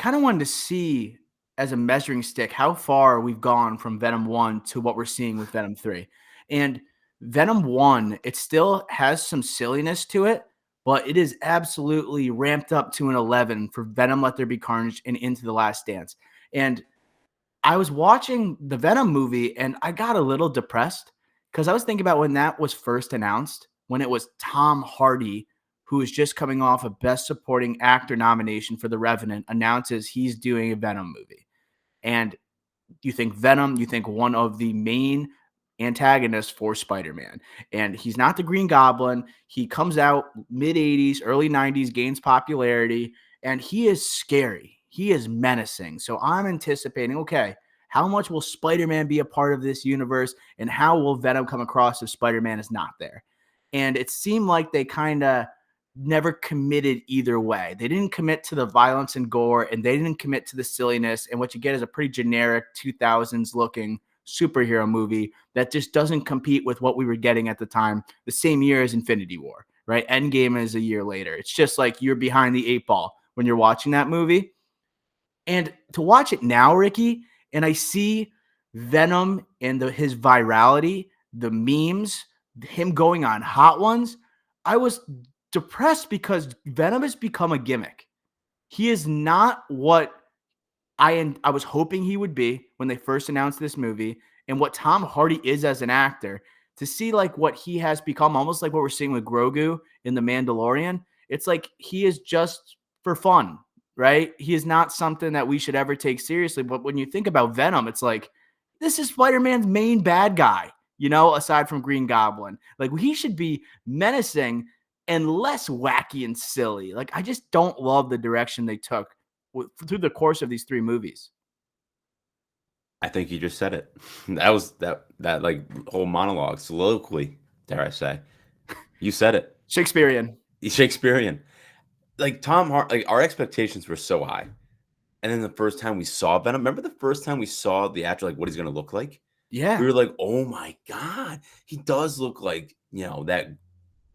kind of wanted to see as a measuring stick how far we've gone from Venom 1 to what we're seeing with Venom 3. And Venom 1, it still has some silliness to it, but it is absolutely ramped up to an 11 for Venom Let There Be Carnage and Into the Last Dance. And I was watching the Venom movie and I got a little depressed because I was thinking about when that was first announced, when it was Tom Hardy, who is just coming off a Best Supporting Actor nomination for The Revenant, announces he's doing a Venom movie. And you think Venom, you think one of the main antagonists for Spider-Man. And he's not the Green Goblin. He comes out mid 80s, early 90s, gains popularity, and he is scary. He is menacing. So I'm anticipating, okay, how much will Spider-Man be a part of this universe, and how will Venom come across if Spider-Man is not there? And it seemed like they kind of never committed either way. They didn't commit to the violence and gore, and they didn't commit to the silliness. And what you get is a pretty generic 2000s looking superhero movie that just doesn't compete with what we were getting at the time, the same year as Infinity War, right? Endgame is a year later. It's just like you're behind the 8 ball when you're watching that movie. And to watch it now, Ricky, and I see Venom and his virality, the memes, him going on Hot Ones, I was depressed because Venom has become a gimmick. He is not what I was hoping he would be when they first announced this movie, and what Tom Hardy is as an actor. To see like what he has become, almost like what we're seeing with Grogu in The Mandalorian, it's like he is just for fun, right? He is not something that we should ever take seriously. But when you think about Venom, it's like this is Spider-Man's main bad guy, aside from Green Goblin. Like he should be menacing and less wacky and silly. Like I just don't love the direction they took through the course of these 3 movies. I think you just said it. That was that like whole monologue, soliloquy, dare I say. You said it. Shakespearean. Shakespearean. Like Tom Hart, like our expectations were so high. And then the first time we saw Venom, remember the first time we saw the actor, like what he's gonna look like? We Yeah. were like, oh my God, he does look like, that,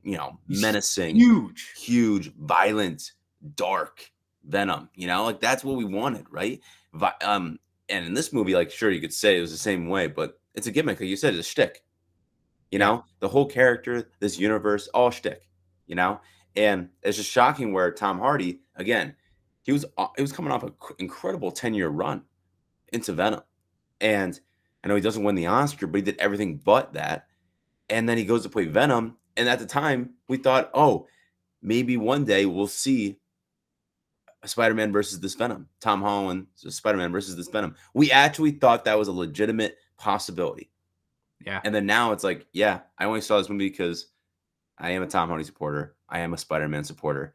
He's menacing, huge. huge, violent, dark Venom, like that's what we wanted, right? And in this movie, like, sure, you could say it was the same way, but it's a gimmick, like you said, it's a shtick, Yeah. the whole character, this universe, all shtick, and it's just shocking where Tom Hardy, again, he was coming off an incredible 10-year run into Venom, and I know he doesn't win the Oscar, but he did everything but that, and then he goes to play Venom, and at the time we thought, oh, maybe one day we'll see a Spider-Man versus this Venom, Tom Holland, Spider-Man versus this Venom. We actually thought that was a legitimate possibility. Yeah. And then now it's like, yeah, I only saw this movie because I am a Tom Hardy supporter. I am a Spider-Man supporter.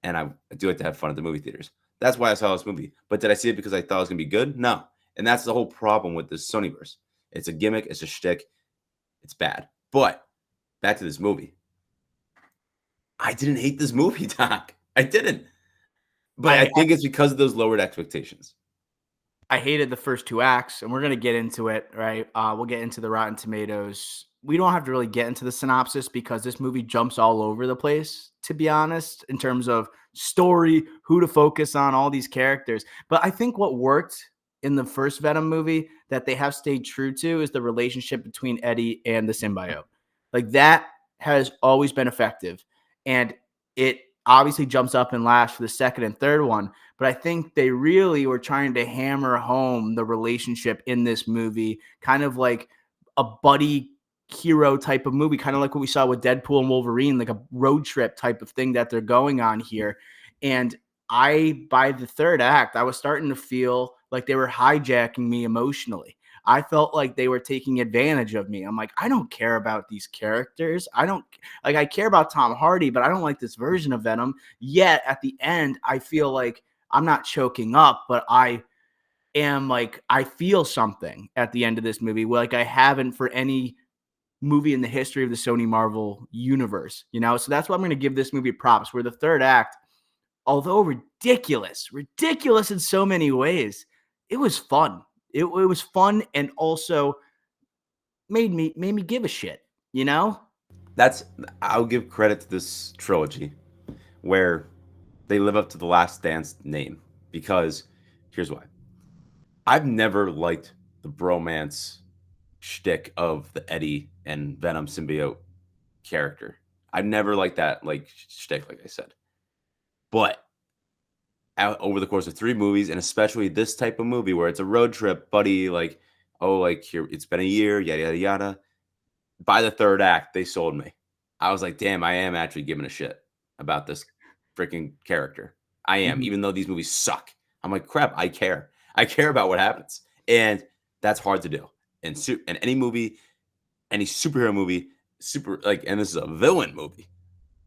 And I do like to have fun at the movie theaters. That's why I saw this movie. But did I see it because I thought it was going to be good? No. And that's the whole problem with this Sonyverse. It's a gimmick. It's a shtick. It's bad. But back to this movie. I didn't hate this movie, Doc. I didn't. But I I think it's because of those lowered expectations. I hated the first 2 acts, and we're gonna get into it, right? We'll get into the Rotten Tomatoes. We don't have to really get into the synopsis because this movie jumps all over the place, to be honest, in terms of story, who to focus on, all these characters. But I think what worked in the first Venom movie that they have stayed true to is the relationship between Eddie and the symbiote. Like that has always been effective, and it obviously jumps up and laughs for the second and third one. But I think they really were trying to hammer home the relationship in this movie, kind of like a buddy hero type of movie, kind of like what we saw with Deadpool and Wolverine, like a road trip type of thing that they're going on here. And by the third act, I was starting to feel like they were hijacking me emotionally. I felt like they were taking advantage of me. I'm like, I don't care about these characters. I care about Tom Hardy, but I don't like this version of Venom. Yet at the end, I feel like I'm not choking up, but I am like, I feel something at the end of this movie, like I haven't for any movie in the history of the Sony Marvel universe, So that's why I'm going to give this movie props. Where the third act, although ridiculous in so many ways, it was fun. It was fun and also made me give a shit. I'll give credit to this trilogy where they live up to the Last Dance name because Here's why. I've never liked the bromance shtick of the Eddie and Venom symbiote character. I've never liked that like shtick, like I said. But out over the course of 3 movies, and especially this type of movie where it's a road trip, buddy, like, oh, like here it's been a year, yada yada yada. By the 3rd act, they sold me. I was like, damn, I am actually giving a shit about this freaking character. I am, Mhm. even though these movies suck. I'm like, crap, I care. I care about what happens. And that's hard to do. And any movie, any superhero movie, super like, and this is a villain movie.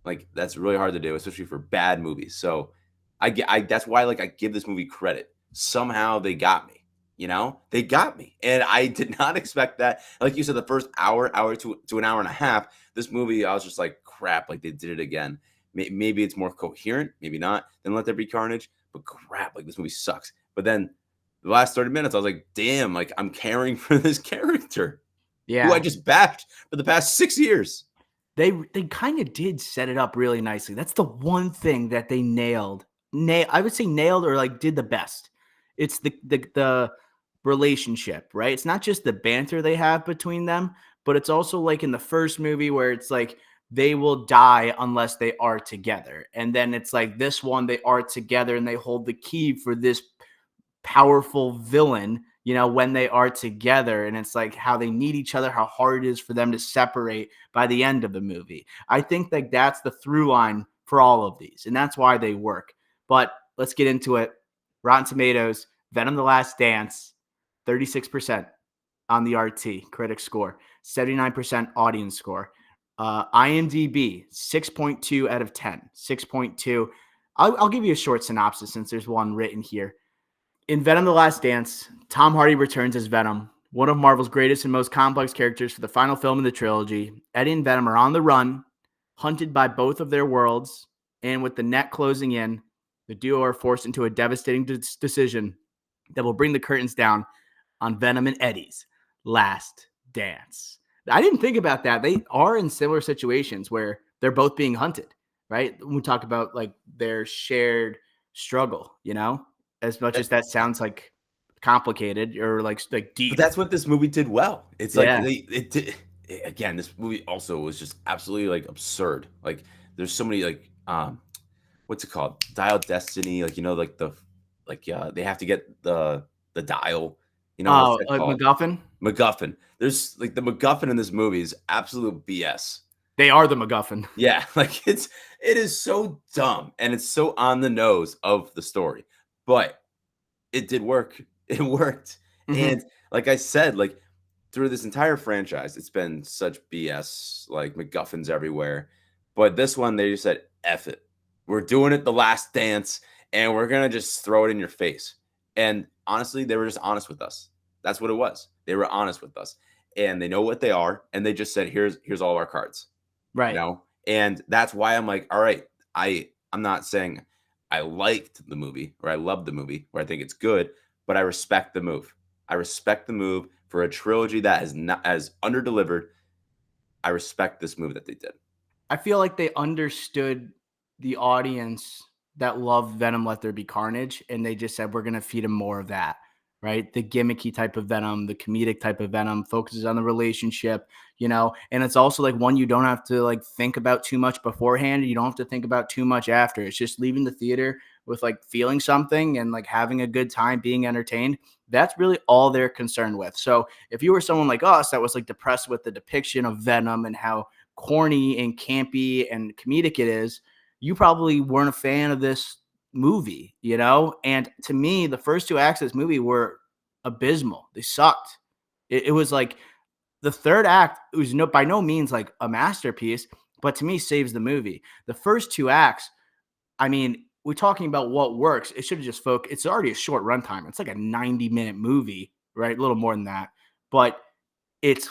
Like that's really hard to do, especially for bad movies. So I that's why like I give this movie credit. Somehow they got me. You know, they got me, and I did not expect that. Like you said, the first hour to an hour and a half, this movie, I was just like, crap, like they did it again. Maybe it's more coherent, maybe not. Then Let There Be Carnage, but crap, like this movie sucks. But then the last 30 minutes, I was like, damn, like I'm caring for this character who I Yeah. just bashed for the past 6 years. They kind of did set it up really nicely. That's the one thing that they nailed. I would say nailed or like did the best. It's the relationship, right? It's not just the banter they have between them, but it's also like in the first movie where it's like they will die unless they are together. And then it's like this one they are together and they hold the key for this powerful villain, when they are together. And it's like how they need each other, how hard it is for them to separate by the end of the movie. I think like that's the through line for all of these. And that's why they work. But let's get into it. Rotten Tomatoes, Venom the Last Dance, 36% on the RT critic score, 79% audience score. IMDb, 6.2 out of 10. 6.2. I'll give you a short synopsis since there's one written here. In Venom the Last Dance, Tom Hardy returns as Venom, one of Marvel's greatest and most complex characters for the final film in the trilogy. Eddie and Venom are on the run, hunted by both of their worlds, and with the net closing in, the duo are forced into a devastating decision that will bring the curtains down on Venom and Eddie's last dance. I didn't think about that. They are in similar situations where they're both being hunted, right? We talk about like their shared struggle, as much as that sounds like complicated or like But deep. that's what this movie did well. It's like Yeah. they it did again, this movie also was just absolutely like absurd. Like there's so many like what's it called? Dial Destiny, like like they have to get the dial. What's Oh, that like called? MacGuffin? MacGuffin. There's like the MacGuffin in this movie is absolute BS. They are the MacGuffin. Yeah, like it is so dumb and it's so on the nose of the story. But it did work. It worked. Mhm. And like I said, like through this entire franchise, it's been such BS, like MacGuffins everywhere. But this one, they just said, F it. We're doing it the last dance, and we're gonna just throw it in your face. And honestly, they were just honest with us. That's what it was. They were honest with us. And they know what they are, and they just said, here's all of our cards. Right. And that's why I'm like, all right, I'm not saying I liked the movie or I love the movie or I think it's good, but I respect the move. I respect the move for a trilogy that has not as underdelivered. I respect this move that they did. I feel like they understood the audience that loved Venom Let There Be Carnage, and they just said, we're going to feed them more of that, right? The gimmicky type of Venom, the comedic type of Venom focuses on the relationship, and it's also like one you don't have to like think about too much beforehand. You don't have to think about too much after. It's just leaving the theater with like feeling something and like having a good time, being entertained. That's really all they're concerned with. So if you were someone like us that was like depressed with the depiction of Venom and how corny and campy and comedic it is, you probably weren't a fan of this movie, And to me, the first 2 acts of this movie were abysmal. They sucked. It was like the third act was by no means like a masterpiece, but to me saves the movie. The first 2 acts, I mean, we're talking about what works. It should have just focused. It's already a short runtime. It's like a 90-minute movie, right? A little more than that. But it's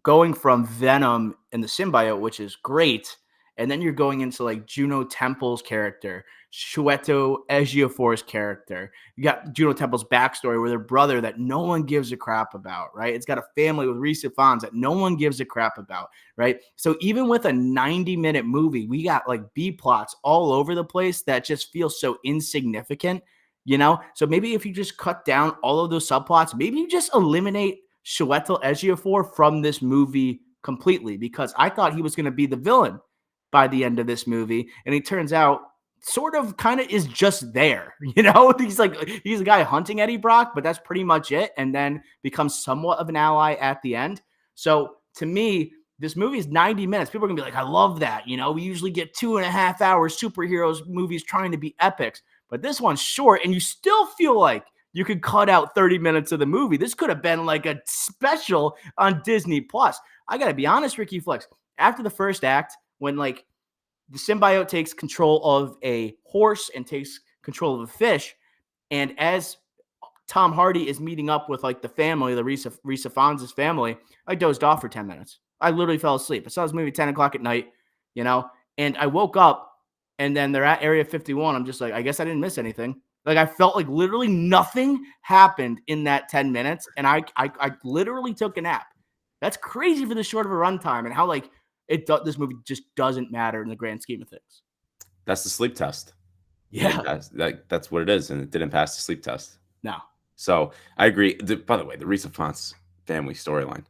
going from Venom and the symbiote, which is great, and then you're going into like Juno Temple's character, Chiwetel Ejiofor's character. You got Juno Temple's backstory with her brother that no one gives a crap about, right? It's got a family with Rhys Ifans that no one gives a crap about, right? So even with a 90-minute movie, we got like B plots all over the place that just feel so insignificant. you know? So maybe if you just cut down all of those subplots, maybe you just eliminate Chiwetel Ejiofor from this movie completely, because I thought he was going to be the villain by the end of this movie, and he turns out sort of kind of is just there. He's a guy hunting Eddie Brock, but that's pretty much it, and then becomes somewhat of an ally at the end. So to me, this movie is 90 minutes. People are gonna be like, I love that. We usually get 2.5 hours superheroes movies trying to be epics, but this one's short, and you still feel like you could cut out 30 minutes of the movie. This could have been like a special on Disney Plus. I gotta be honest, Ricky Flex. After the first act, when like the symbiote takes control of a horse and takes control of a fish, and as Tom Hardy is meeting up with like the family, the Risa Fonz's family, I dozed off for 10 minutes. I literally fell asleep. I saw this movie at 10 o'clock at night, and I woke up, and then they're at Area 51. I'm just like, I guess I didn't miss anything. Like, I felt like literally nothing happened in that 10 minutes, and I literally took a nap. That's crazy for this short of a runtime, and how like this movie just doesn't matter in the grand scheme of things. That's the sleep test. Yeah. That's what it is, and it didn't pass the sleep test. No. So I agree. By the way, the Risa Fonz family storyline,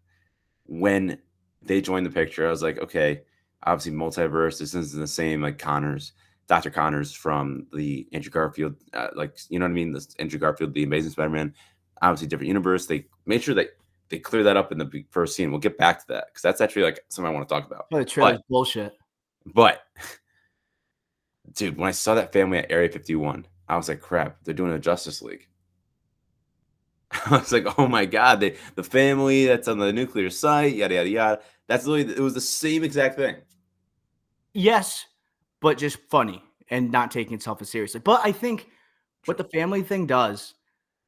when they joined the picture, I was like, okay, obviously multiverse. This isn't the same like Dr. Connors from the Andrew Garfield, you know what I mean? The Andrew Garfield, the Amazing Spider-Man, obviously different universe. They made sure that they clear that up in the first scene. We'll get back to that because that's actually like something I want to talk about. Oh, the trailer's bullshit. But dude, when I saw that family at Area 51, I was like, crap, they're doing a Justice League. I was like, oh my God, the family that's on the nuclear site, yada, yada, yada. That's literally, it was the same exact thing. Yes, but just funny and not taking itself as seriously. But I think what the family thing does,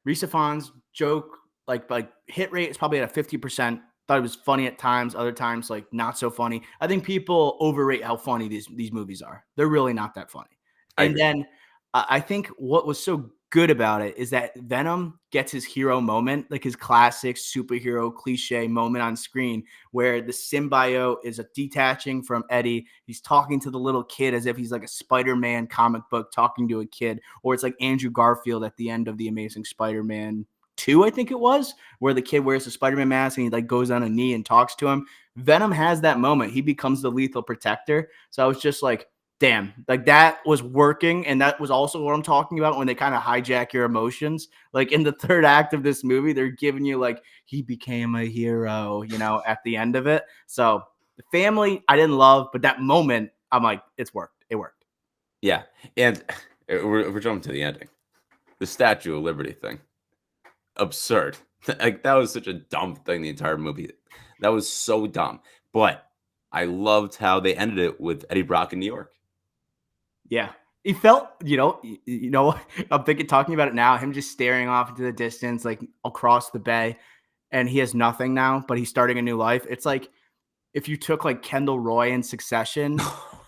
Risa Fonz joke, like hit rate is probably at a 50%. Thought it was funny at times, other times like not so funny. I think people overrate how funny these movies are. They're really not that funny. And then I think what was so good about it is that Venom gets his hero moment, like his classic superhero cliche moment on screen, where the symbiote is detaching from Eddie. He's talking to the little kid as if he's like a Spider-Man comic book talking to a kid, or it's like Andrew Garfield at the end of the Amazing Spider-Man 2, I think it was, where the kid wears the Spider-Man mask and he like goes on a knee and talks to him. Venom has that moment. He becomes the lethal protector. So I was just like, damn, like that was working. And that was also what I'm talking about when they kind of hijack your emotions. Like in the third act of this movie, they're giving you like, he became a hero, at the end of it. So the family, I didn't love, but that moment, I'm like, it's worked. It worked. Yeah. And we're jumping to the ending. The Statue of Liberty thing. Absurd. Like that was such a dumb thing, the entire movie. That was so dumb. But I loved how they ended it with Eddie Brock in New York. Yeah. He felt, I'm thinking, talking about it now, him just staring off into the distance, like across the bay, and he has nothing now, but he's starting a new life. It's like if you took like Kendall Roy in Succession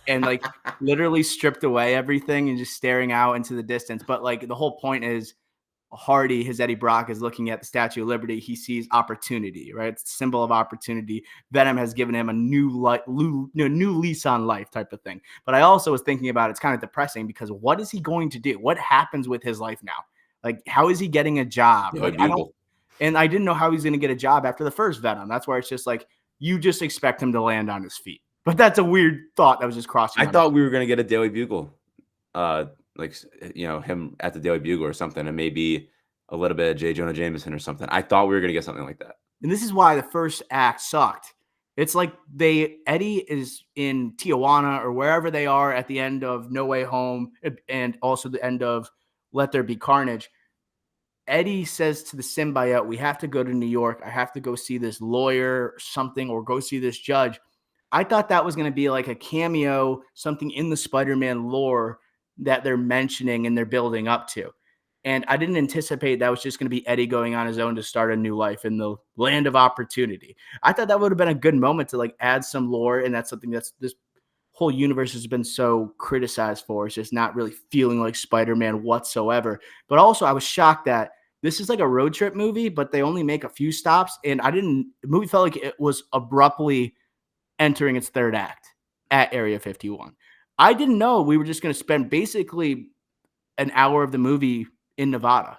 and like literally stripped away everything and just staring out into the distance. But like the whole point is Hardy, his Eddie Brock, is looking at the Statue of Liberty. He sees opportunity, right? It's a symbol of opportunity. Venom has given him a new lease on life type of thing. But I also was thinking about it's kind of depressing because what is he going to do? What happens with his life now? Like, how is he getting a job? Yeah, Like, I didn't know how he's going to get a job after the first Venom. That's where it's just like you just expect him to land on his feet. But that's a weird thought that was just crossing. I thought we were going to get a Daily Bugle. Him at the Daily Bugle or something, and maybe a little bit of J. Jonah Jameson or something. I thought we were going to get something like that. And this is why the first act sucked. It's like Eddie is in Tijuana or wherever they are at the end of No Way Home and also the end of Let There Be Carnage. Eddie says to the symbiote, we have to go to New York. I have to go see this lawyer or something, or go see this judge. I thought that was going to be like a cameo, something in the Spider-Man lore that they're mentioning and they're building up to. And I didn't anticipate that was just going to be Eddie going on his own to start a new life in the land of opportunity. I thought that would have been a good moment to like add some lore. And that's something that's this whole universe has been so criticized for. It's just not really feeling like Spider-Man whatsoever. But also I was shocked that this is like a road trip movie, but they only make a few stops. And the movie felt like it was abruptly entering its third act at Area 51. I didn't know we were just going to spend basically an hour of the movie in Nevada.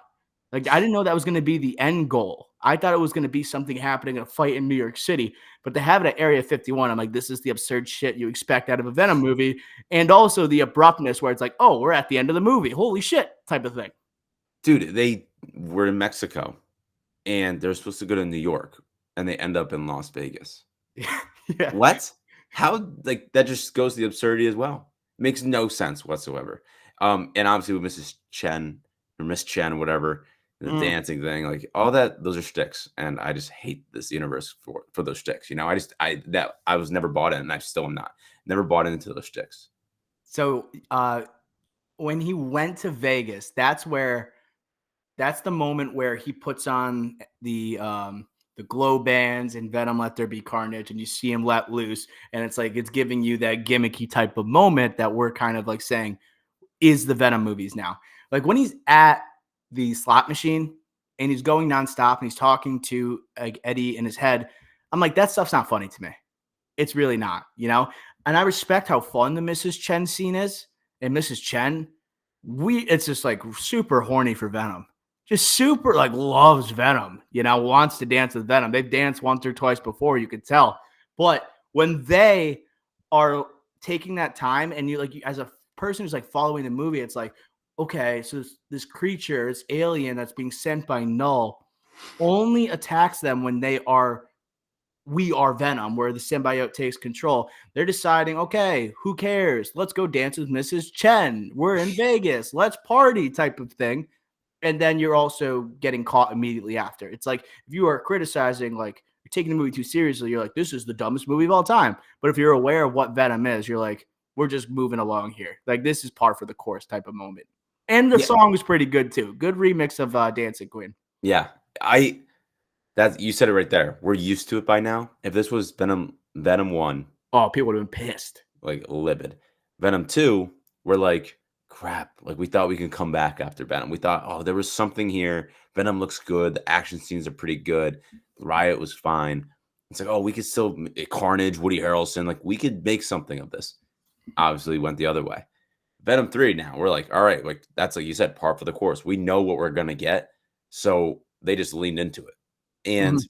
Like, I didn't know that was going to be the end goal. I thought it was going to be something happening, a fight in New York City, but to have it at Area 51, I'm like, this is the absurd shit you expect out of a Venom movie. And also the abruptness where it's like, oh, we're at the end of the movie. Holy shit type of thing. Dude, they were in Mexico and they're supposed to go to New York and they end up in Las Vegas. Yeah. What? How, like, that just goes to the absurdity as well. Makes no sense whatsoever. And obviously with Mrs. Chen or Miss Chen, whatever, the Mm. dancing thing, like all that, those are sticks. And I just hate this universe for those sticks. You know, I was never bought in, and I still am not. Never bought into those sticks. So when he went to Vegas, that's the moment where he puts on the glow bands and Venom Let There Be Carnage, and you see him let loose, and it's like it's giving you that gimmicky type of moment that we're kind of like saying is the Venom movies now. Like when he's at the slot machine and he's going nonstop and he's talking to like Eddie in his head, I'm like, that stuff's not funny to me. It's really not, you know? And I respect how fun the Mrs. Chen scene is. And Mrs. Chen, it's just like super horny for Venom. Just super like loves Venom, you know, wants to dance with Venom. They've danced once or twice before, you could tell. But when they are taking that time and you like as a person who's like following the movie, it's like, okay, so this creature, this alien that's being sent by Null only attacks them when we are Venom, where the symbiote takes control. They're deciding, okay, who cares? Let's go dance with Mrs. Chen. We're in Vegas. Let's party type of thing. And then you're also getting caught immediately after. It's like if you are criticizing, like you're taking the movie too seriously, you're like, this is the dumbest movie of all time. But if you're aware of what Venom is, you're like, we're just moving along here. Like this is par for the course type of moment. And the Yeah. song was pretty good too. Good remix of Dancing Queen. Yeah. You said it right there. We're used to it by now. If this was Venom 1, Oh, people would have been pissed. like livid. Venom 2, we're like, crap. Like we thought we could come back after Venom. We thought, oh, there was something here. Venom looks good. The action scenes are pretty good. Riot was fine. It's like, oh, we could still Carnage, Woody Harrelson. Like we could make something of this. Obviously, went the other way. Venom 3 now, we're like, all right, like that's like you said, par for the course. We know what we're gonna get. So they just leaned into it. And Mhm.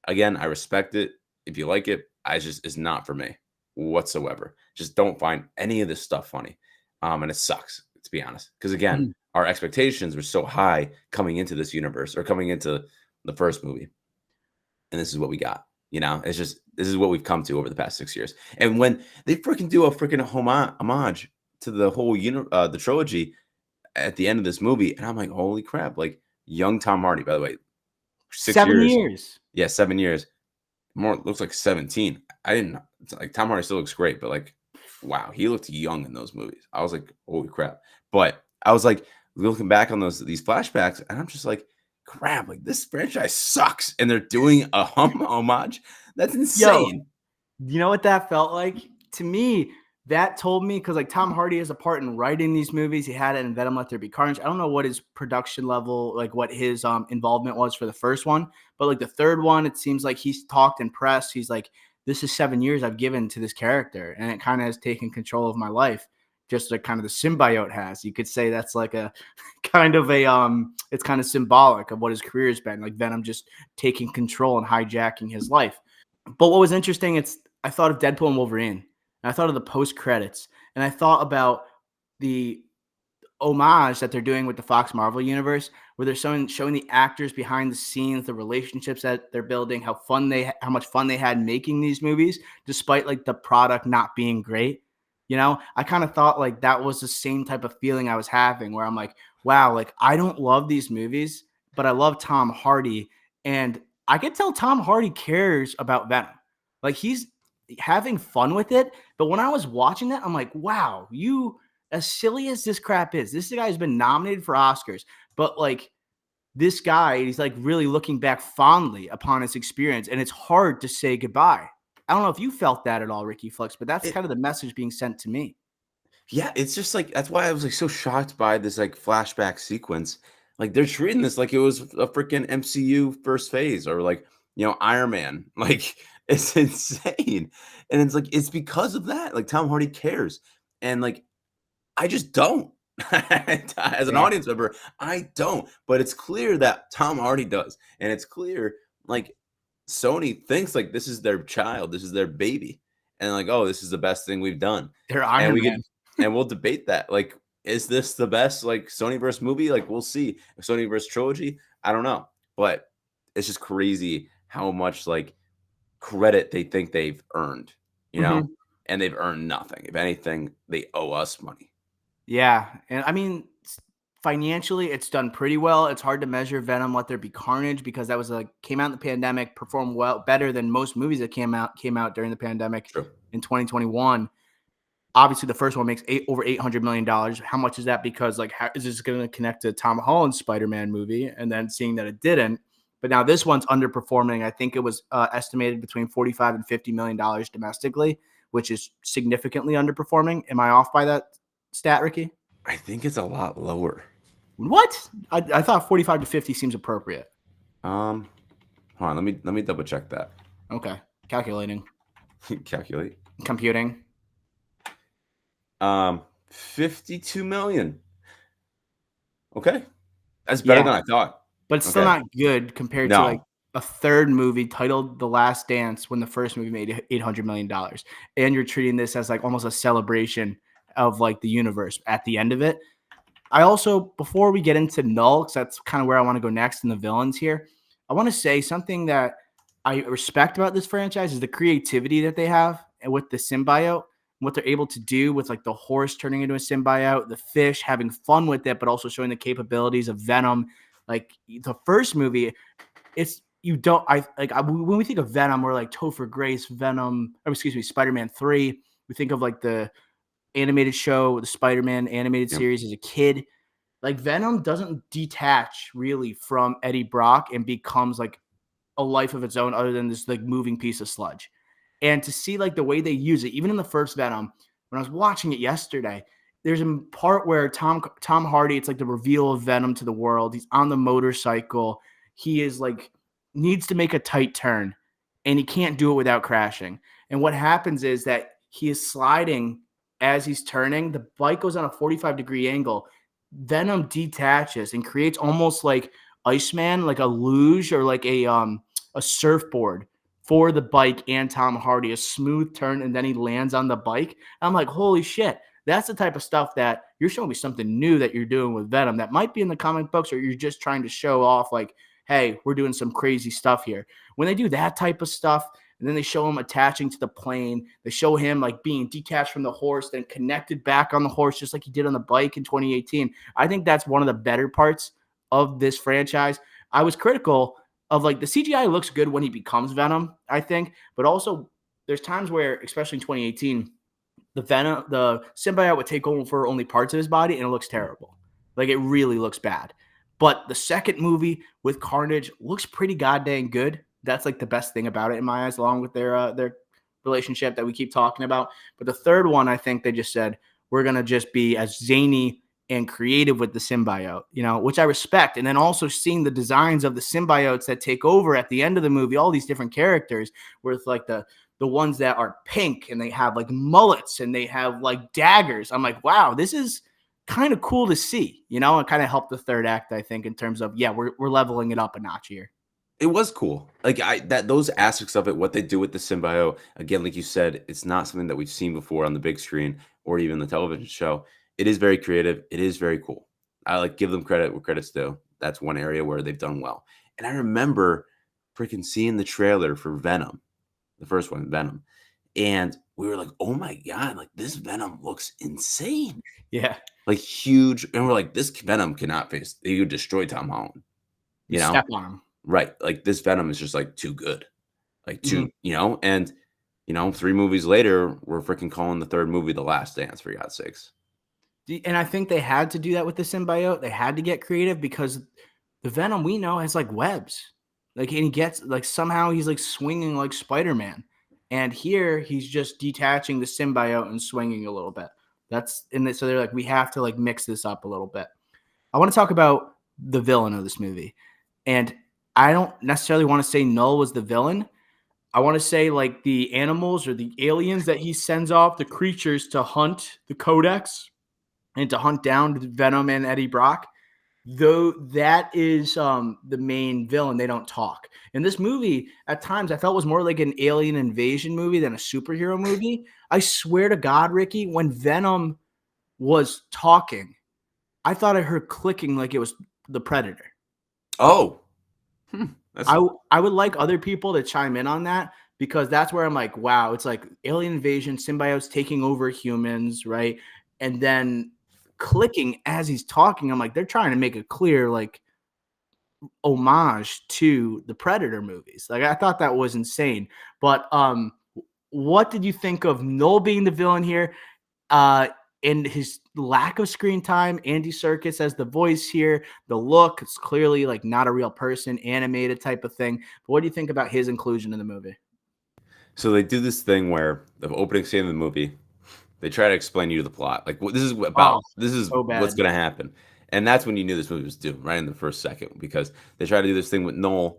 again, I respect it. If you like it, it's not for me whatsoever. Just don't find any of this stuff funny. And it sucks, to be honest. Because again, Mhm. our expectations were so high coming into this universe or coming into the first movie. And this is what we got. You know, it's just this is what we've come to over the past 6 years. And when they freaking do a freaking homage to the whole the trilogy at the end of this movie, and I'm like, holy crap! Like young Tom Hardy, by the way, 6 years, 7 years. yeah, 7 years. More looks like 17. I didn't it's like Tom Hardy still looks great, but like, wow, he looked young in those movies. I was like, holy crap! But I was like looking back on these flashbacks, and I'm just like, crap! Like this franchise sucks, and they're doing a homage. That's Yo, insane. you know what that felt like? To me, that told me because like Tom Hardy has a part in writing these movies. He had it in Venom Let There Be Carnage. I don't know what his production level, like what his involvement was for the first one, but like the third one, it seems like he's talked in press. He's like, this is 7 years I've given to this character, and it kind of has taken control of my life. Just like kind of the symbiote has. You could say that's like a kind of a it's kind of symbolic of what his career has been. Like Venom just taking control and hijacking his life. But what was interesting, I thought of Deadpool and Wolverine, and I thought of the post credits, and I thought about the homage that they're doing with the Fox Marvel universe, where they're showing the actors behind the scenes, the relationships that they're building, how much fun they had making these movies, despite like the product not being great. You know, I kind of thought like that was the same type of feeling I was having, where I'm like, wow, like I don't love these movies, but I love Tom Hardy, and I could tell Tom Hardy cares about Venom. Like he's having fun with it. But when I was watching that, I'm like, wow, as silly as this crap is, this guy has been nominated for Oscars, but like this guy, he's like really looking back fondly upon his experience, and it's hard to say goodbye. I don't know if you felt that at all, Ricky Flux, but that's It, kind of the message being sent to me. yeah, it's just like that's why I was like so shocked by this like flashback sequence. Like they're treating this like it was a freaking MCU first phase or like Iron Man. Like it's insane, and it's like it's because of that. Like Tom Hardy cares, and like I just don't. As an Yeah. audience member, I don't. But it's clear that Tom Hardy does. And it's clear, like, Sony thinks like this is their child, this is their baby. And like, oh, this is the best thing we've done. They're And Iron we could Man. and we'll debate that. Like, is this the best like Sonyverse movie? Like, we'll see. Sonyverse trilogy, I don't know. But it's just crazy how much like credit they think they've earned, you know? Mhm. And they've earned nothing. If anything, they owe us money. Yeah, and I mean, financially, it's done pretty well. It's hard to measure Venom, Let There Be Carnage, because that was like came out in the pandemic, performed well, better than most movies that came out during the pandemic True. in 2021. Obviously, the first one makes over $800 million. How much is that? Because like, how is this going to connect to Tom Holland's Spider-Man movie? And then seeing that it didn't, but now this one's underperforming. I think it was estimated between 45 and $50 million domestically, which is significantly underperforming. Am I off by that stat, Ricky? I think it's a lot lower. What? I thought 45 to 50 seems appropriate. Um, Hold on, let me double check that. Okay, calculating, Calculate. computing. 52 million. Okay. That's better Yeah, than I thought. but it's still Okay. not good compared to like No. a third movie titled The Last Dance when the first movie made $800 million, and you're treating this as like almost a celebration of like the universe at the end of it. I also, before we get into Null, because that's kind of where I want to go next in the villains here, I want to say something that I respect about this franchise is the creativity that they have and with the symbiote, what they're able to do with like the horse turning into a symbiote, the fish having fun with it, but also showing the capabilities of Venom. Like the first movie, it's you don't when we think of Venom, we're like Topher Grace, Venom, or excuse me, Spider-Man 3. We think of like the animated show, the Spider-Man animated Yep. series as a kid. Like Venom doesn't detach really from Eddie Brock and becomes like a life of its own other than this like moving piece of sludge. And to see like the way they use it, even in the first Venom, when I was watching it yesterday, there's a part where Tom Hardy, it's like the reveal of Venom to the world. He's on the motorcycle. He is like needs to make a tight turn, and he can't do it without crashing. And what happens is that he is sliding as he's turning. The bike goes on a 45-degree angle. Venom detaches and creates almost like Iceman, like a luge or like a surfboard for the bike and Tom Hardy, a smooth turn, and then he lands on the bike. I'm like, holy shit. That's the type of stuff that you're showing me something new that you're doing with Venom that might be in the comic books, or you're just trying to show off, like, hey, we're doing some crazy stuff here. When they do that type of stuff, and then they show him attaching to the plane, they show him like being detached from the horse, then connected back on the horse, just like he did on the bike in 2018. I think that's one of the better parts of this franchise. I was critical of like the CGI looks good when he becomes Venom, I think, but also there's times where, especially in 2018, the symbiote would take over only parts of his body and it looks terrible. Like it really looks bad. But the second movie with Carnage looks pretty goddamn good. That's like the best thing about it in my eyes, along with their relationship that we keep talking about. But the third one, I think they just said we're gonna just be as zany and creative with the symbiote, which I respect. And then also seeing the designs of the symbiotes that take over at the end of the movie, all these different characters with like the ones that are pink and they have like mullets and they have like daggers. I'm like, wow, this is kind of cool to see, and kind of helped the third act, I think, in terms of, yeah, we're leveling it up a notch here. It was cool. Like those aspects of it, what they do with the symbiote, again, like you said, it's not something that we've seen before on the big screen or even the television show. It is very creative. It is very cool. I like give them credit where credit's due. That's one area where they've done well. And I remember freaking seeing the trailer for Venom, the first one, Venom. And we were like, oh my God, like this Venom looks insane. Yeah. Like huge. And we're like, this Venom cannot face, he would destroy Tom Holland. You You know? step on them. Right. Like this Venom is just like too good. Like Mm-hmm. too, and 3 movies later, we're freaking calling the third movie The Last Dance, for God's sakes. And I think they had to do that with the symbiote. They had to get creative because the Venom we know has like webs. Like, and he gets like somehow he's like swinging like Spider-Man. And here he's just detaching the symbiote and swinging a little bit. So they're like, we have to like mix this up a little bit. I want to talk about the villain of this movie. And I don't necessarily want to say Null was the villain. I want to say like the animals or the aliens that he sends off, the creatures to hunt the Codex. and to hunt down Venom and Eddie Brock. Though that is the main villain, they don't talk. In this movie, at times I felt was more like an alien invasion movie than a superhero movie. I swear to God, Ricky, when Venom was talking, I thought I heard clicking like it was the Predator. Oh, I would like other people to chime in on that because that's where I'm like, wow, it's like alien invasion, symbiotes taking over humans, right? And then clicking as he's talking, I'm like, they're trying to make a clear like homage to the Predator movies. Like I thought that was insane. But what did you think of Noel being the villain here? And his lack of screen time, Andy Serkis as the voice here, the look, it's clearly like not a real person, animated type of thing. But what do you think about his inclusion in the movie? so they do this thing where the opening scene of the movie, they try to explain to you the plot. Like this is Oh, about this is so what's bad. gonna happen. And that's when you knew this movie was doomed, right in the first second, because they try to do this thing with Noel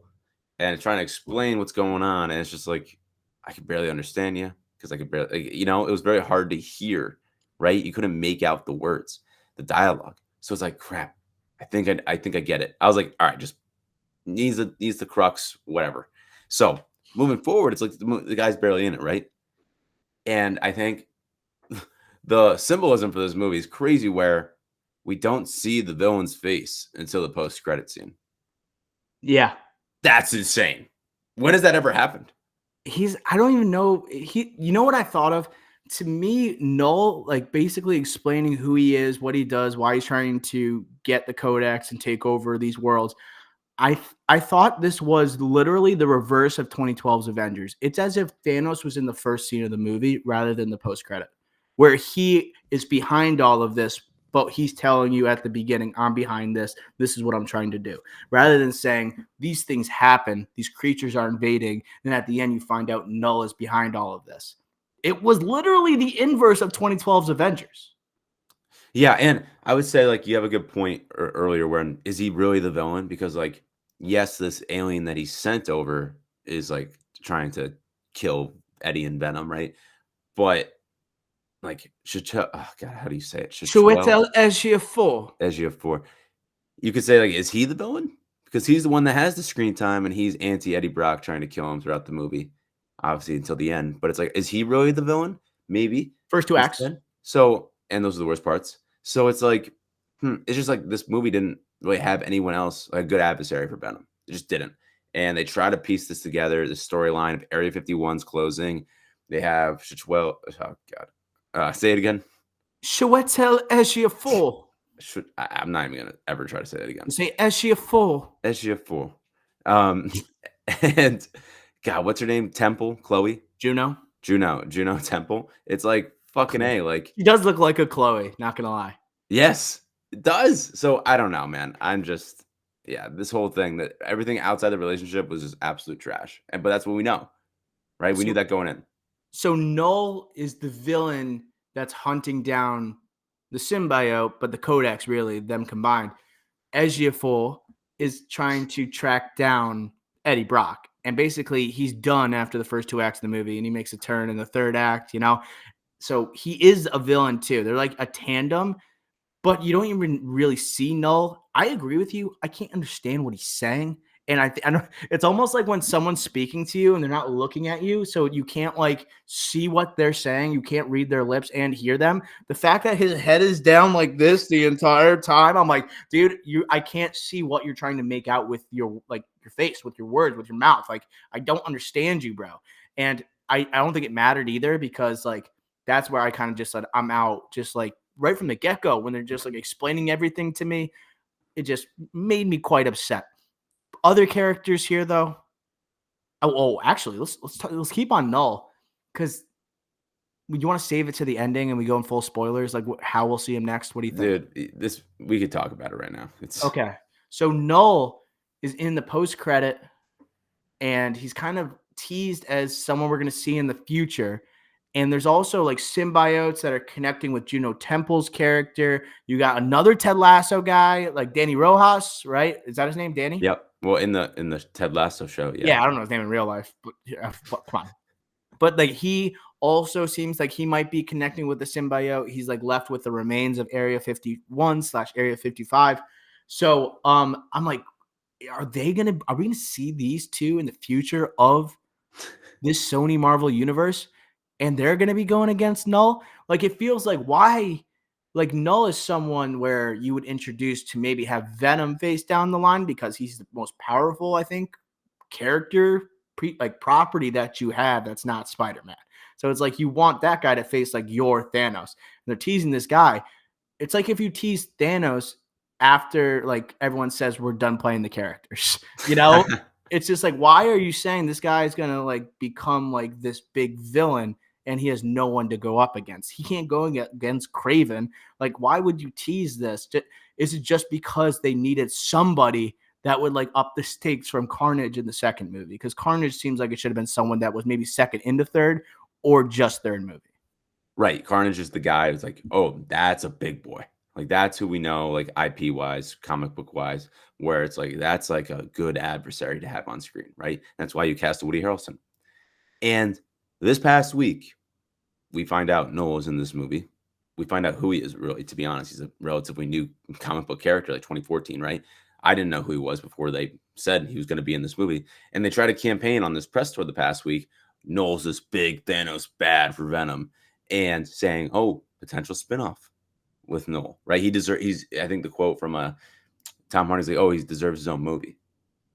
and trying to explain what's going on, and it's just like I could barely understand you because I could barely, like, it was very hard to hear, right? You couldn't make out the words, the dialogue. So it's like crap. I think I get it. I was like, all right, just needs the crux, whatever. So moving forward, it's like the guy's barely in it, right? And I think the symbolism for this movie is crazy, where we don't see the villain's face until the post credit scene. Yeah. That's insane. When has that ever happened? I don't even know. You know what I thought of? To me, Null, like basically explaining who he is, what he does, why he's trying to get the Codex and take over these worlds. I thought this was literally the reverse of 2012's Avengers. It's as if Thanos was in the first scene of the movie rather than the post credit, where he is behind all of this, but he's telling you at the beginning, I'm behind this. This is what I'm trying to do. Rather than saying these things happen, these creatures are invading, and at the end you find out Null is behind all of this. It was literally the inverse of 2012's Avengers. Yeah, and I would say like you have a good point earlier. When is he really the villain? Because like, yes, this alien that he sent over is like trying to kill Eddie and Venom, right? But like, oh God, how do you say it? Chichuel, Shuetel Ejiofor. Ejiofor. You could say like, is he the villain? Because he's the one that has the screen time, and he's anti Eddie Brock, trying to kill him throughout the movie, obviously until the end. But it's like, is he really the villain? Maybe First two acts. instead. So, and those are the worst parts. So it's like, it's just like this movie didn't really have anyone else, like a good adversary for Venom. It just didn't. And they try to piece this together, the storyline of Area 51's closing. They have Chichuel. Oh God, say it again. Shuetel Ejiofor. I'm not even gonna ever try to say that again. Say Ejiofor. Ejiofor. Um, and God, what's her name? Temple, Chloe, Juno. Juno Temple. It's like fucking A. Like, He does look like a Chloe, not gonna lie. yes, it does. So I don't know, man. I'm just, yeah, this whole thing, that everything outside the relationship was just absolute trash. But that's what we know, right? We knew that going in. So Null is the villain that's hunting down the symbiote, but the Codex, really, them combined. Ejiofor is trying to track down Eddie Brock. And basically, he's done after the first two acts of the movie, and he makes a turn in the third act, So he is a villain, too. They're like a tandem, but you don't even really see Null. I agree with you. I can't understand what he's saying. And I know it's almost like when someone's speaking to you and they're not looking at you, so you can't like see what they're saying. You can't read their lips and hear them. The fact that his head is down like this the entire time, I'm like, dude, I can't see what you're trying to make out with your face, with your words, with your mouth. Like, I don't understand you, bro. And I don't think it mattered either, because like that's where I kind of just said I'm out, just like right from the get-go when they're just like explaining everything to me. It just made me quite upset. Other characters here, though. Actually, let's keep on Null, because you want to save it to the ending and we go in full spoilers, like how we'll see him next. What do you think? Dude, we could talk about it right now. It's Okay. So Null is in the post credit, and he's kind of teased as someone we're going to see in the future. And there's also like symbiotes that are connecting with Juno Temple's character. You got another Ted Lasso guy, like Danny Rojas, right? Is that his name, Danny? Yep. Well, in the Ted Lasso show, yeah. Yeah, I don't know his name in real life, but yeah, come on. but like he also seems like he might be connecting with the symbiote. He's like left with the remains of Area 51/Area 55. So I'm like, are we gonna see these two in the future of this Sony Marvel universe? And they're gonna be going against Null? Like it feels like why like Null is someone where you would introduce to maybe have Venom face down the line because he's the most powerful, I think, character property that you have that's not Spider-Man. So it's like you want that guy to face like your Thanos. And they're teasing this guy. It's like if you tease Thanos after like everyone says we're done playing the characters. You know? It's just like why are you saying this guy is going to like become like this big villain and he has no one to go up against? He can't go against Craven. Like why would you tease this? Is it just because they needed somebody that would like up the stakes from Carnage in the second movie? Because Carnage seems like it should have been someone that was maybe second into third or just third movie. Right. Carnage is the guy who's like, oh, that's a big boy. Like that's who we know, like IP wise, comic book wise, where it's like that's like a good adversary to have on screen, right? That's why you cast Woody Harrelson. And this past week, we find out Noel's in this movie. We find out who he is, really, to be honest. He's a relatively new comic book character, like 2014, right? I didn't know who he was before they said he was going to be in this movie. And they tried to campaign on this press tour the past week. Noel's this big Thanos bad for Venom and saying, oh, potential spinoff with Noel, right? I think the quote from Tom Hardy's like, oh, he deserves his own movie,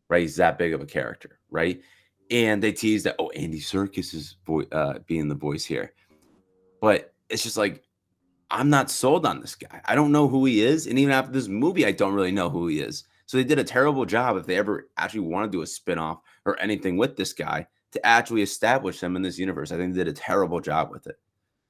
right? He's that big of a character, right? And they teased that, oh, Andy Serkis is being the voice here. But it's just like, I'm not sold on this guy. I don't know who he is. And even after this movie, I don't really know who he is. So they did a terrible job if they ever actually want to do a spinoff or anything with this guy to actually establish him in this universe. I think they did a terrible job with it.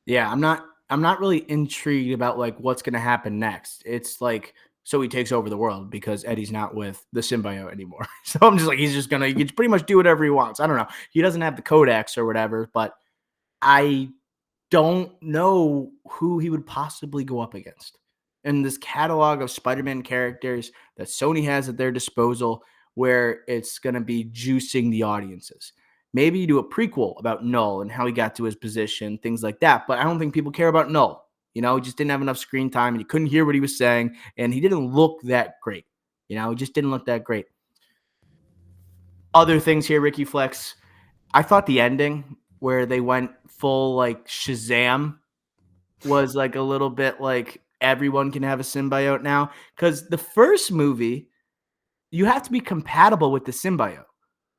Yeah, I'm not really intrigued about like what's going to happen next. It's like so he takes over the world because Eddie's not with the symbiote anymore. So I'm just like he can pretty much do whatever he wants. I don't know. He doesn't have the codex or whatever, but I don't know who he would possibly go up against. And this catalog of Spider-Man characters that Sony has at their disposal where it's going to be juicing the audiences. Maybe you do a prequel about Null and how he got to his position, things like that. But I don't think people care about Null. You know, he just didn't have enough screen time and you couldn't hear what he was saying. And he didn't look that great. You know, he just didn't look that great. Other things here, Ricky Flex. I thought the ending where they went full like Shazam was like a little bit like everyone can have a symbiote now. Because the first movie, you have to be compatible with the symbiote.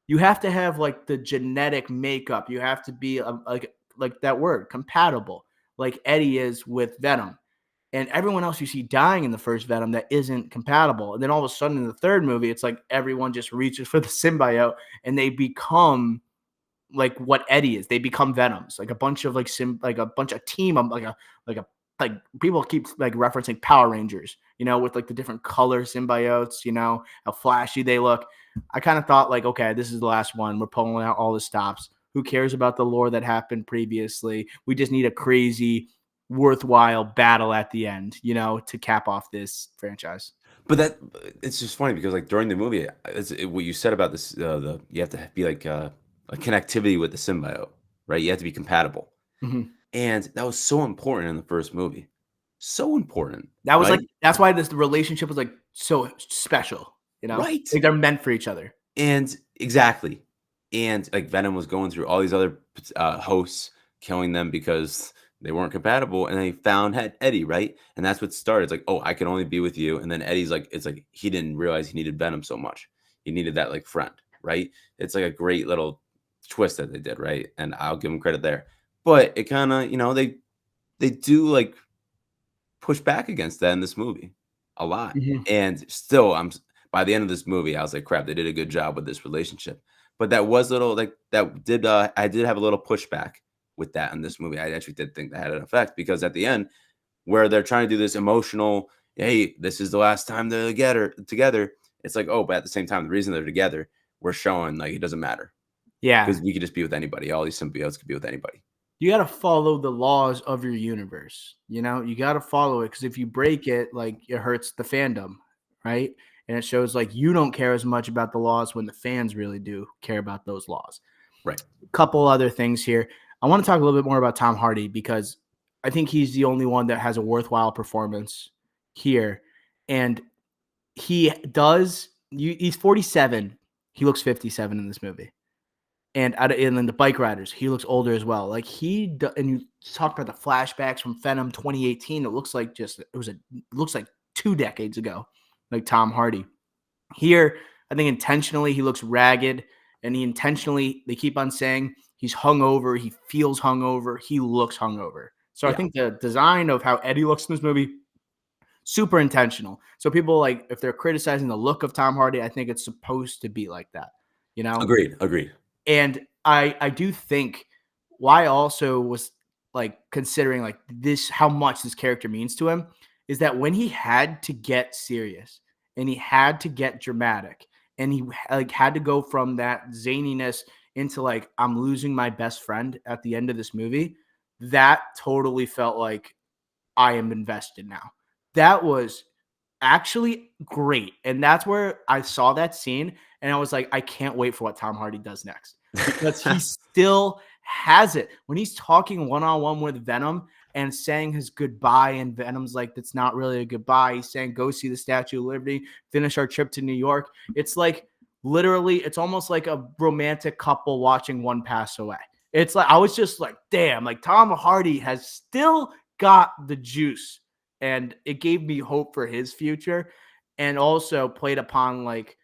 You have to have like the genetic makeup. You have to be like that word, compatible, like Eddie is with Venom. And everyone else you see dying in the first Venom that isn't compatible. And then all of a sudden in the third movie, it's like everyone just reaches for the symbiote and they become like what Eddie is. They become Venoms, like a bunch of like a bunch of team, like people keep like referencing Power Rangers, you know, with like the different color symbiotes, you know, how flashy they look. I kind of thought like, okay, this is the last one. We're pulling out all the stops. Who cares about the lore that happened previously? We just need a crazy, worthwhile battle at the end, you know, to cap off this franchise. But it's just funny because like during the movie, what you said about this, you have to be like a connectivity with the symbiote, right? You have to be compatible. Mm-hmm. And that was so important in the first movie. So important. That was Right? like that's why this relationship was like so special, you know? Right. Like they're meant for each other. And exactly. And like Venom was going through all these other hosts, killing them because they weren't compatible. And then he found Eddie, right? And that's what started. It's like, oh, I can only be with you. And then Eddie's like, it's like he didn't realize he needed Venom so much. He needed that like friend, right? It's like a great little twist that they did, right? And I'll give them credit there. But it kind of, they do like push back against that in this movie a lot. Mhm. And still, by the end of this movie, I was like, crap, they did a good job with this relationship. But that was a little like that did I did have a little pushback with that in this movie. I actually did think that had an effect because at the end, where they're trying to do this emotional, hey, this is the last time they're together. It's like, oh, but at the same time, the reason they're together, we're showing like it doesn't matter Yeah. because we could just be with anybody. All these symbiotes could be with anybody. You got to follow the laws of your universe. You know, you got to follow it because if you break it, like it hurts the fandom, right? And it shows like you don't care as much about the laws when the fans really do care about those laws. Right. Couple other things here. I want to talk a little bit more about Tom Hardy because I think he's the only one that has a worthwhile performance here. And he does, he's 47. He looks 57 in this movie. And then the bike riders, he looks older as well. Like and you talked about the flashbacks from Venom 2018. It looks like it looks like 2 decades ago, like Tom Hardy. Here, I think intentionally he looks ragged, and they keep on saying he's hungover, he feels hungover, he looks hungover. So I Yeah, think the design of how Eddie looks in this movie, super intentional. So people like if they're criticizing the look of Tom Hardy, I think it's supposed to be like that, you know? agreed. And I do think why I also was like considering like this how much this character means to him is that when he had to get serious and he had to get dramatic and he like had to go from that zaniness into like I'm losing my best friend at the end of this movie, that totally felt like I am invested now. That was actually great. And that's where I saw that scene and I was like, I can't wait for what Tom Hardy does next because he still has it. When he's talking one on one with Venom and saying his goodbye, and Venom's like, that's not really a goodbye. He's saying, go see the Statue of Liberty, finish our trip to New York. It's like literally, it's almost like a romantic couple watching one pass away. It's like, I was just like, damn, like Tom Hardy has still got the juice and it gave me hope for his future and also played upon like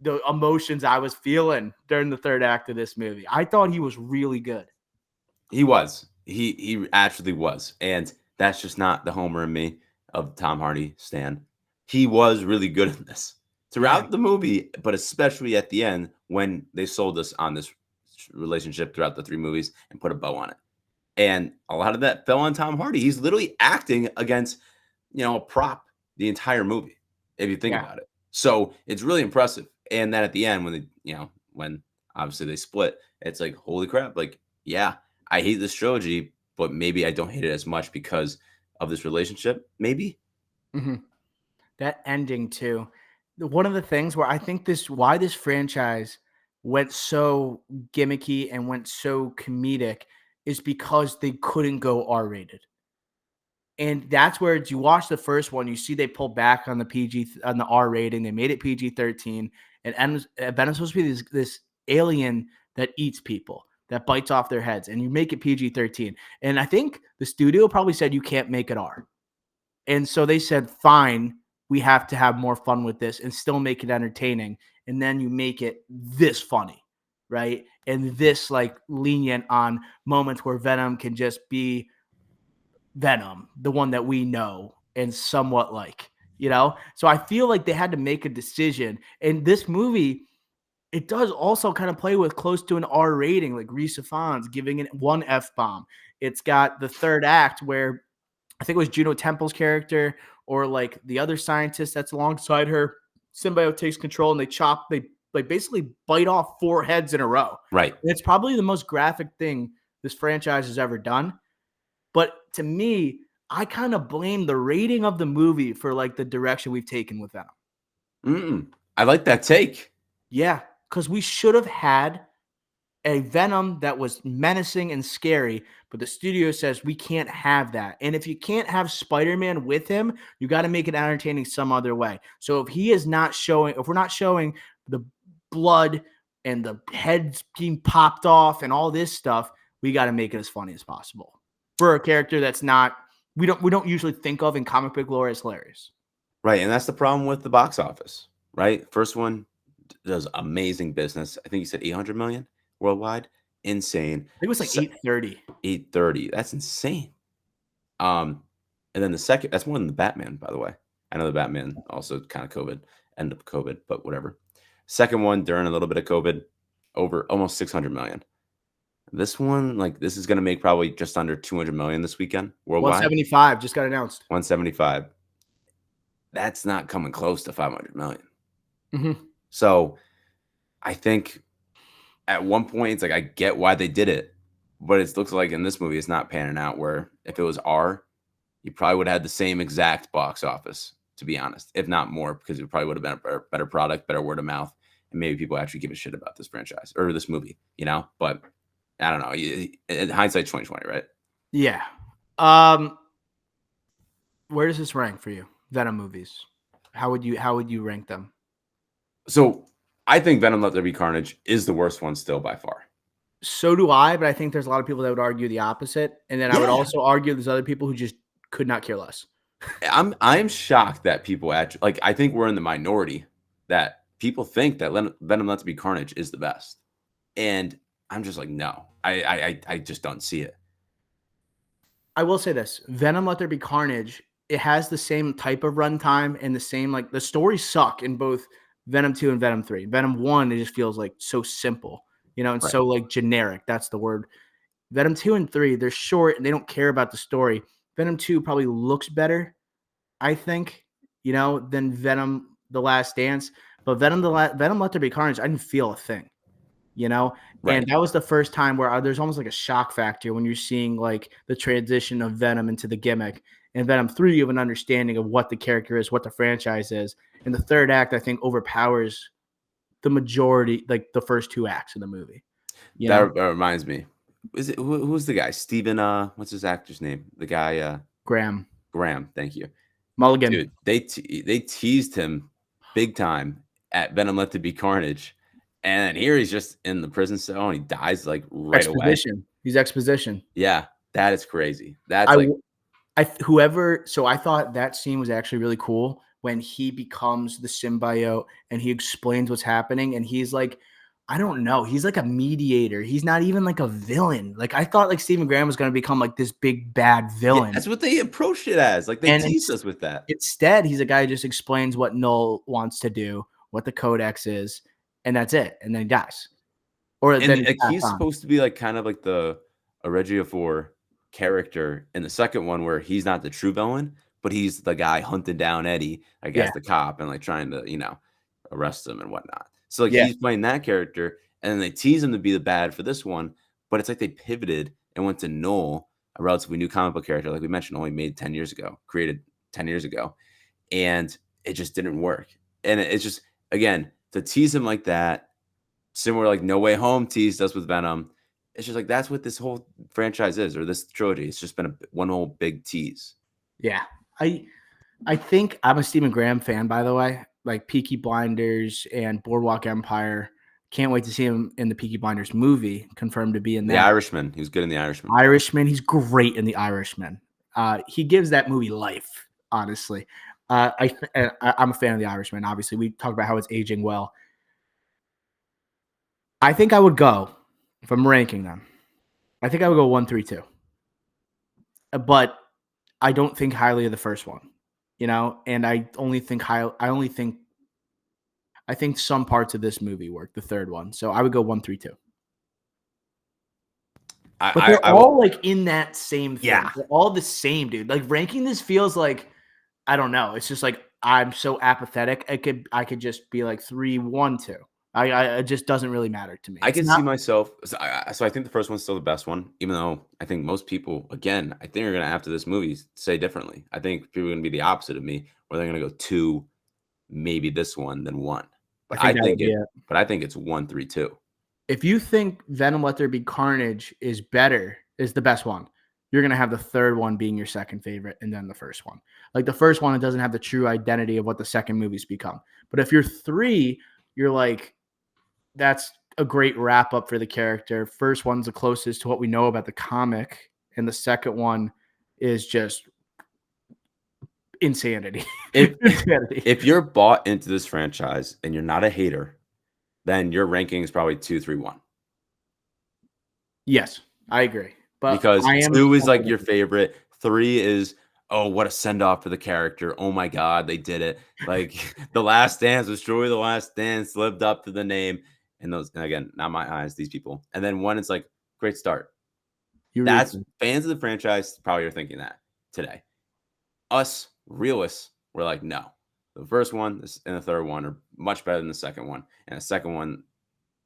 the emotions I was feeling during the third act of this movie. I thought he was really good. He was. He actually was. And that's just not the Homer in me of Tom Hardy Stan. He was really good in this Yeah. throughout the movie, but especially at the end when they sold us on this relationship throughout the 3 movies and put a bow on it. And a lot of that fell on Tom Hardy. He's literally acting against, a prop the entire movie, if you think Yeah. about it. So it's really impressive. And then at the end, when when obviously they split, it's like, holy crap, like, yeah, I hate this trilogy, but maybe I don't hate it as much because of this relationship. Maybe. Mhm. That ending too. One of the things where I think why this franchise went so gimmicky and went so comedic is because they couldn't go R-rated. And that's where you watch the first one, you see they pull back on the on the R rating. They made it PG-13, and Venom's supposed to be this alien that eats people, that bites off their heads, and you make it PG-13. And I think the studio probably said you can't make it R. And so they said, fine, we have to have more fun with this and still make it entertaining. And then you make it this funny, right? And this like lenient on moments where Venom can just be Venom, the one that we know and somewhat like, you know? So I feel like they had to make a decision. And this movie, it does also kind of play with close to an R rating, like Reese Ifans giving it one F bomb. It's got the third act where I think it was Juno Temple's character or like the other scientist that's alongside her. Symbiote takes control and they like basically bite off 4 heads in a row. Right. And it's probably the most graphic thing this franchise has ever done. But to me, I kind of blame the rating of the movie for like the direction we've taken with Venom. I like that take. Yeah, because we should have had a Venom that was menacing and scary, but the studio says we can't have that. And if you can't have Spider-Man with him, you got to make it entertaining some other way. So if we're not showing the blood and the heads being popped off and all this stuff, we got to make it as funny as possible for a character that's not we don't usually think of in comic book lore as hilarious. Right. And that's the problem with the box office, right? First one does amazing business. I think you said 800 million worldwide. Insane. I think it was like 830. 830. That's insane. Um, and then the second, that's more than the Batman, by the way. I know the Batman also kind of COVID, end of COVID, but whatever. Second one during a little bit of COVID, over almost 600 million. This one, like, this is going to make probably just under 200 million this weekend worldwide. 175 just got announced. 175. That's not coming close to 500 million. Mm-hmm. So I think at one point, it's like, I get why they did it, but it looks like in this movie, it's not panning out where if it was R, you probably would have had the same exact box office, to be honest, if not more, because it probably would have been a better product, better word of mouth, and maybe people actually give a shit about this franchise or this movie, But I don't know. In hindsight, 2020, right? Yeah. Um, where does this rank for you? Venom movies. How would you rank them? So I think Venom Let There Be Carnage is the worst one still by far. So do I, but I think there's a lot of people that would argue the opposite, and then I would Yeah. also argue there's other people who just could not care less. I'm shocked that people actually like. I think we're in the minority that people think that Venom Let There Be Carnage is the best, and I'm just like, no, I just don't see it. I will say this: Venom, Let There Be Carnage. It has the same type of runtime and the same like the stories suck in both Venom 2 and Venom 3. Venom 1, it just feels like so simple, and Right. so like generic. That's the word. Venom 2 and 3, they're short and they don't care about the story. Venom 2 probably looks better, I think, than Venom The Last Dance. But Venom Let There Be Carnage, I didn't feel a thing, you know? And Right. that was the first time where there's almost like a shock factor when you're seeing like the transition of Venom into the gimmick. In Venom 3, you have an understanding of what the character is, what the franchise is. And the third act, I think, overpowers the majority, like the first two acts of the movie, you know? That reminds me. Is it who's the guy? Steven, what's his actor's name? The guy, Graham, Graham. Thank you, Mulligan, dude. They teased him big time at Venom Let There Be Carnage, and here he's just in the prison cell and he dies like right away. exposition. He's exposition. Yeah, that is crazy. That's I like, whoever so I thought that scene was actually really cool when he becomes the symbiote and he explains what's happening and he's like I don't know, he's like a mediator. He's not even like a villain. Like I thought like Stephen Graham was going to become like this big bad yeah, villain. that's what they approached it as. Like they And teased us with that. instead he's a guy who just explains what Null wants to do, what the codex is, and that's it. And then he dies. Or then And he's like passed he's on. supposed to be like kind of like the Regia character in the second one where he's not the true villain, but he's the guy hunting down Eddie, I Yeah. guess the cop, and like trying to, arrest him and whatnot. So like Yeah. he's playing that character, and then they tease him to be the bad for this one, but it's like they pivoted and went to Noel, a relatively new comic book character, like we mentioned, only made 10 years ago, created 10 years ago, and it just didn't work. And it's just again to tease him like that, similar like No Way Home teased us with Venom. It's just like that's what this whole franchise is, or this trilogy. It's just been one whole big tease. Yeah. I I think I'm a Stephen Graham fan, by the way. Like Peaky Blinders and Boardwalk Empire. Can't wait to see him in the Peaky Blinders movie. Confirmed to be in The that. Irishman, he was good in The Irishman. Irishman. He's great in the Irishman. He gives that movie life. Honestly, I'm a fan of the Irishman. Obviously, we talked about how it's aging well. I think I would go if I'm ranking them. I think I would go 1, 3, 2. But I don't think highly of the first one. And I think some parts of this movie work, the third one. So I would go 1, 3, 2. But I they're I will. all like in that same thing. Yeah, They're all the same, dude. Like ranking this feels like I don't know. It's just like I'm so apathetic. I could just be like 3, 1, 2. It just doesn't really matter to me. I It's can see not. myself. So I think the first one's still the best one, even though I think most people, again, I think are gonna after this movie say differently. I think people are gonna be the opposite of me, where they're gonna go two, maybe this one, then one. I But think I that would think be it. it. But I think it's 1, 3, 2. If you think Venom Let There Be Carnage is the best one, you're gonna have the third one being your second favorite, and then the first one. Like the first one, it doesn't have the true identity of what the second movie's become. But if you're three, you're like, that's a great wrap up for the character. First one's the closest to what we know about the comic, and the second one is just insanity. If Insanity. if you're bought into this franchise and you're not a hater, then your ranking is probably 2, 3, 1. Yes, I agree. But Because I am 2 is like something. your favorite, 3 is, "Oh, what a send off for the character. Oh my god, they did it." Like, The Last Dance was truly The Last Dance, lived up to the name, and again, not my eyes, these people. And then 1 is like, great start. You read That's them. fans of the franchise probably are thinking that today. Us realists were like, "No. The first one and the third one are much better than the second one." And the second one,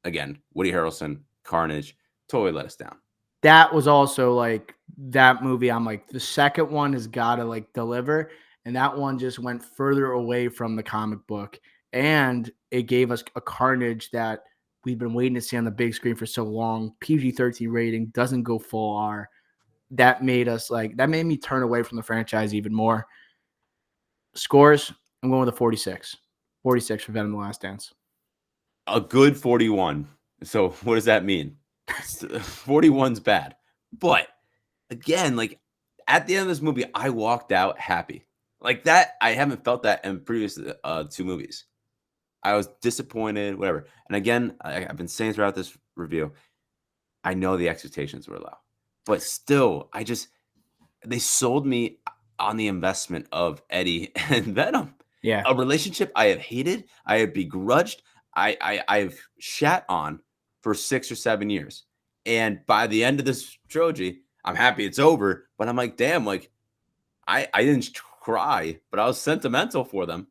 again, Woody Harrelson, Carnage, totally let us down. That was also like that movie. I'm like, the second one has got to like deliver. And that one just went further away from the comic book. And it gave us a Carnage that we've been waiting to see on the big screen for so long. PG-13 rating doesn't go full R. That made me turn away from the franchise even more. Scores, I'm going with a 46. 46 for Venom: The Last Dance. A good 41. So what does that mean? 41's bad. But again, like at the end of this movie, I walked out happy. Like that, I haven't felt that in previous 2 movies. I was disappointed, whatever. And again, I've been saying throughout this review, I know the expectations were low, but still, they sold me on the investment of Eddie and Venom. Yeah. A relationship I have hated, I have begrudged, I've shat on for 6 or 7 years. And by the end of this trilogy, I'm happy it's over, but I'm like, damn, like I didn't cry, but I was sentimental for them.